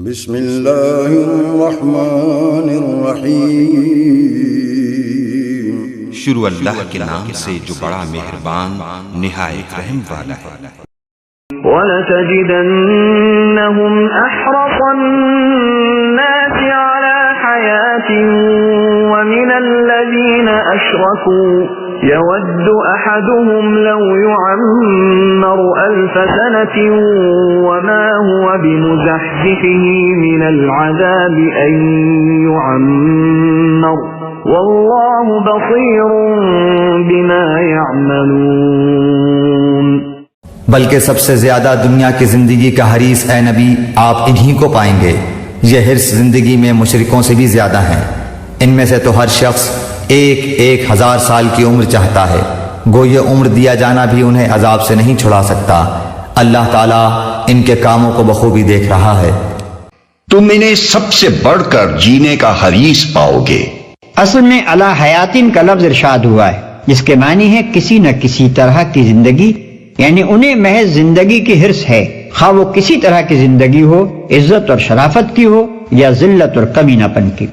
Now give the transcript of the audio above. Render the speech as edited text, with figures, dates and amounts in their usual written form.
بسم اللہ الرحمن الرحیم، شروع اللہ کے نام سے جو بڑا مہربان نہایت رحم والا ہے۔ وَلَتَجِدَنَّهُمْ أَحْرَصَ النَّاسِ عَلَى حَيَاةٍ وَمِنَ الَّذِينَ أَشْرَكُوا يَوَدُّ أَحَدُهُمْ لَوْ يُعَمَّرُ أَلْفَ سَنَةٍ وَمَا هُوَ بِمُزَحْزِحِهِ مِنَ الْعَذَابِ أَن يُعَمَّرَ وَاللَّهُ بَصِيرٌ بِمَا يَعْمَلُونَ۔ بلکہ سب سے زیادہ دنیا کی زندگی کا حریص اے نبی آپ انہی کو پائیں گے۔ یہ حرص زندگی میں مشرکوں سے بھی زیادہ ہیں۔ ان میں سے تو ہر شخص ایک ہزار سال کی عمر چاہتا ہے، گو یہ عمر دیا جانا بھی انہیں عذاب سے نہیں چھڑا سکتا۔ اللہ تعالیٰ ان کے کاموں کو بخوبی دیکھ رہا ہے۔ تم انہیں سب سے بڑھ کر جینے کا حریص پاؤ گے۔ اصل میں علی حیاتن کا لفظ ارشاد ہوا ہے، جس کے معنی ہے کسی نہ کسی طرح کی زندگی، یعنی انہیں محض زندگی کی حرص ہے، خواہ وہ کسی طرح کی زندگی ہو، عزت اور شرافت کی ہو یا ذلت اور کمینہ پن کی۔